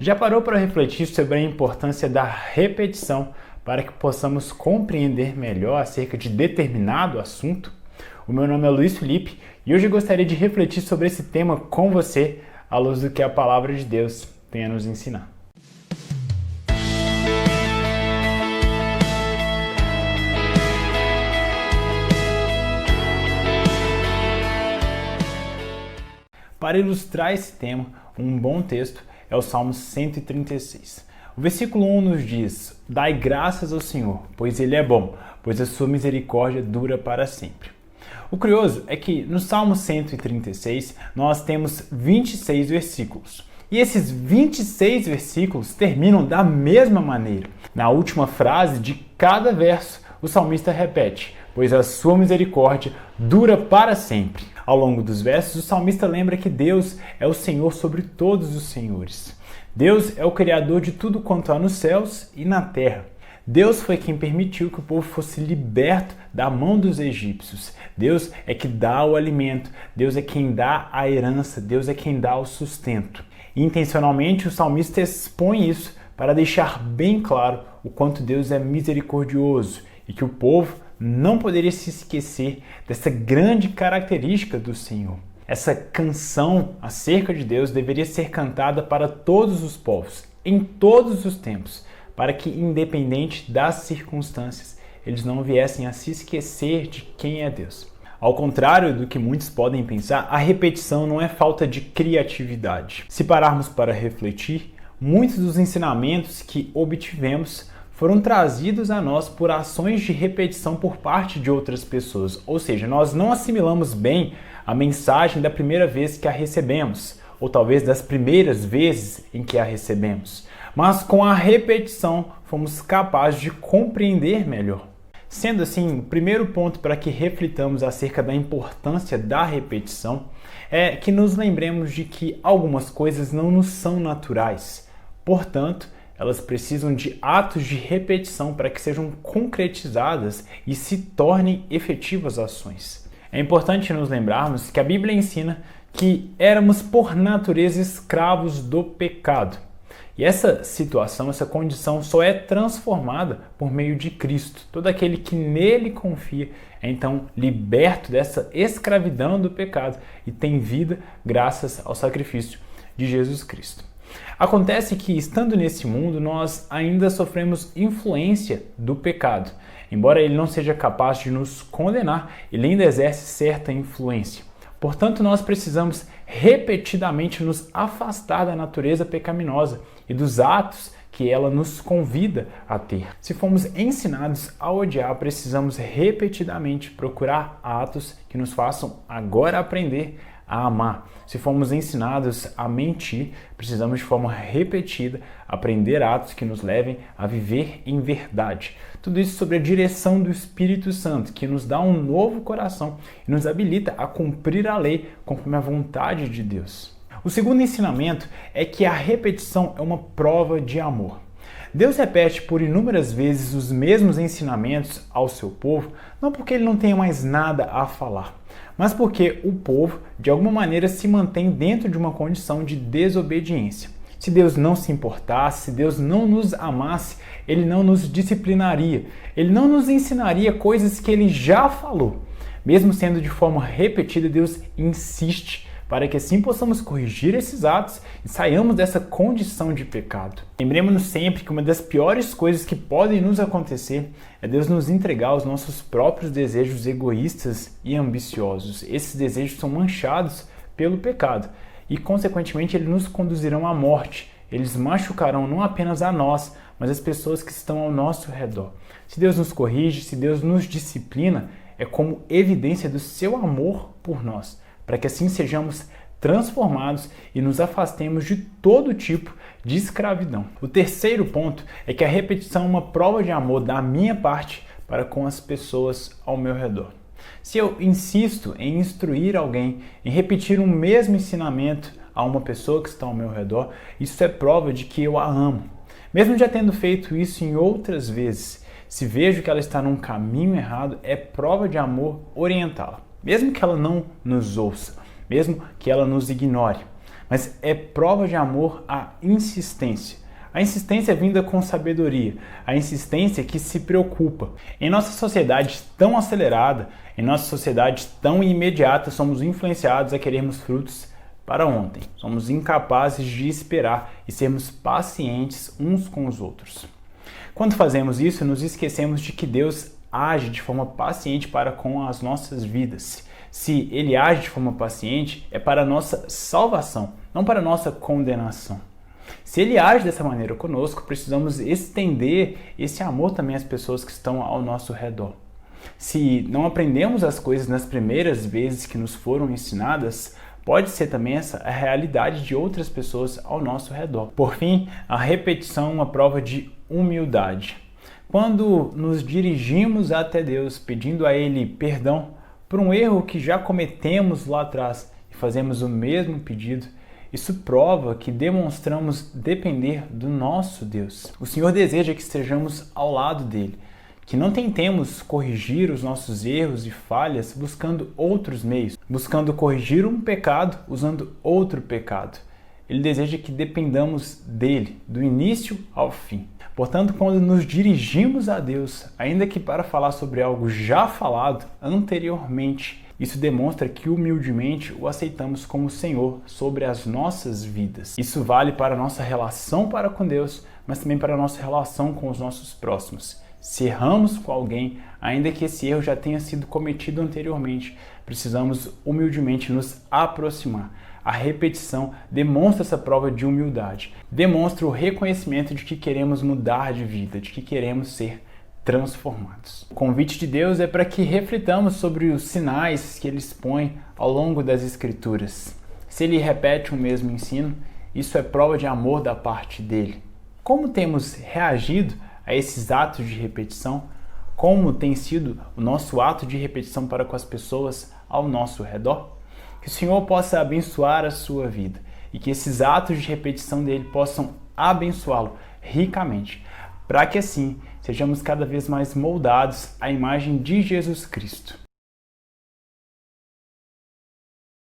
Já parou para refletir sobre a importância da repetição para que possamos compreender melhor acerca de determinado assunto? O meu nome é Luiz Felipe e hoje eu gostaria de refletir sobre esse tema com você, à luz do que a palavra de Deus tem a nos ensinar. Para ilustrar esse tema, um bom texto é o Salmo 136. O versículo 1 nos diz: "Dai graças ao Senhor, pois Ele é bom, pois a sua misericórdia dura para sempre." O curioso é que no Salmo 136 nós temos 26 versículos. E esses 26 versículos terminam da mesma maneira. Na última frase de cada verso, o salmista repete: "Pois a sua misericórdia dura para sempre." Ao longo dos versos, o salmista lembra que Deus é o Senhor sobre todos os senhores. Deus é o Criador de tudo quanto há nos céus e na terra. Deus foi quem permitiu que o povo fosse liberto da mão dos egípcios. Deus é que dá o alimento, Deus é quem dá a herança, Deus é quem dá o sustento. E, intencionalmente, o salmista expõe isso para deixar bem claro o quanto Deus é misericordioso e que o povo não poderia se esquecer dessa grande característica do Senhor. Essa canção acerca de Deus deveria ser cantada para todos os povos, em todos os tempos, para que, independente das circunstâncias, eles não viessem a se esquecer de quem é Deus. Ao contrário do que muitos podem pensar, a repetição não é falta de criatividade. Se pararmos para refletir, muitos dos ensinamentos que obtivemos foram trazidos a nós por ações de repetição por parte de outras pessoas. Ou seja, nós não assimilamos bem a mensagem da primeira vez que a recebemos, ou talvez das primeiras vezes em que a recebemos. Mas com a repetição fomos capazes de compreender melhor. Sendo assim, o primeiro ponto para que reflitamos acerca da importância da repetição é que nos lembremos de que algumas coisas não nos são naturais. Portanto, elas precisam de atos de repetição para que sejam concretizadas e se tornem efetivas ações. É importante nos lembrarmos que a Bíblia ensina que éramos por natureza escravos do pecado. E essa situação, essa condição só é transformada por meio de Cristo. Todo aquele que nele confia é então liberto dessa escravidão do pecado e tem vida graças ao sacrifício de Jesus Cristo. Acontece que, estando nesse mundo, nós ainda sofremos influência do pecado. Embora ele não seja capaz de nos condenar, ele ainda exerce certa influência. Portanto, nós precisamos repetidamente nos afastar da natureza pecaminosa e dos atos que ela nos convida a ter. Se fomos ensinados a odiar, precisamos repetidamente procurar atos que nos façam agora aprender a amar. Se fomos ensinados a mentir, precisamos de forma repetida aprender atos que nos levem a viver em verdade. Tudo isso sob a direção do Espírito Santo, que nos dá um novo coração e nos habilita a cumprir a lei conforme a vontade de Deus. O segundo ensinamento é que a repetição é uma prova de amor. Deus repete por inúmeras vezes os mesmos ensinamentos ao seu povo, não porque ele não tenha mais nada a falar, mas porque o povo, de alguma maneira, se mantém dentro de uma condição de desobediência. Se Deus não se importasse, se Deus não nos amasse, ele não nos disciplinaria, ele não nos ensinaria coisas que ele já falou. Mesmo sendo de forma repetida, Deus insiste para que assim possamos corrigir esses atos e saiamos dessa condição de pecado. Lembremos-nos sempre que uma das piores coisas que podem nos acontecer é Deus nos entregar os nossos próprios desejos egoístas e ambiciosos. Esses desejos são manchados pelo pecado e, consequentemente, eles nos conduzirão à morte. Eles machucarão não apenas a nós, mas as pessoas que estão ao nosso redor. Se Deus nos corrige, se Deus nos disciplina, é como evidência do seu amor por nós, para que assim sejamos transformados e nos afastemos de todo tipo de escravidão. O terceiro ponto é que a repetição é uma prova de amor da minha parte para com as pessoas ao meu redor. Se eu insisto em instruir alguém, em repetir um mesmo ensinamento a uma pessoa que está ao meu redor, isso é prova de que eu a amo. Mesmo já tendo feito isso em outras vezes, se vejo que ela está num caminho errado, é prova de amor orientá-la. Mesmo que ela não nos ouça, mesmo que ela nos ignore. mas é prova de amor a insistência. A insistência é vinda com sabedoria, a insistência que se preocupa. Em nossa sociedade tão acelerada, em nossa sociedade tão imediata, somos influenciados a querermos frutos para ontem. Somos incapazes de esperar e sermos pacientes uns com os outros. Quando fazemos isso, nos esquecemos de que Deus age de forma paciente para com as nossas vidas. Se Ele age de forma paciente, é para a nossa salvação, não para a nossa condenação. Se Ele age dessa maneira conosco, precisamos estender esse amor também às pessoas que estão ao nosso redor. Se não aprendemos as coisas nas primeiras vezes que nos foram ensinadas, pode ser também essa a realidade de outras pessoas ao nosso redor. Por fim, a repetição é uma prova de humildade. Quando nos dirigimos até Deus pedindo a Ele perdão por um erro que já cometemos lá atrás e fazemos o mesmo pedido, isso prova que demonstramos depender do nosso Deus. O Senhor deseja que estejamos ao lado dele, que não tentemos corrigir os nossos erros e falhas buscando outros meios, buscando corrigir um pecado usando outro pecado. Ele deseja que dependamos dele, do início ao fim. Portanto, quando nos dirigimos a Deus, ainda que para falar sobre algo já falado anteriormente, isso demonstra que humildemente o aceitamos como Senhor sobre as nossas vidas. Isso vale para a nossa relação para com Deus, mas também para a nossa relação com os nossos próximos. Se erramos com alguém, ainda que esse erro já tenha sido cometido anteriormente, precisamos humildemente nos aproximar. A repetição demonstra essa prova de humildade, demonstra o reconhecimento de que queremos mudar de vida, de que queremos ser transformados. O convite de Deus é para que reflitamos sobre os sinais que Ele expõe ao longo das Escrituras. Se Ele repete o mesmo ensino, isso é prova de amor da parte dele. Como temos reagido a esses atos de repetição? Como tem sido o nosso ato de repetição para com as pessoas ao nosso redor? Que o Senhor possa abençoar a sua vida e que esses atos de repetição dele possam abençoá-lo ricamente, para que assim sejamos cada vez mais moldados à imagem de Jesus Cristo.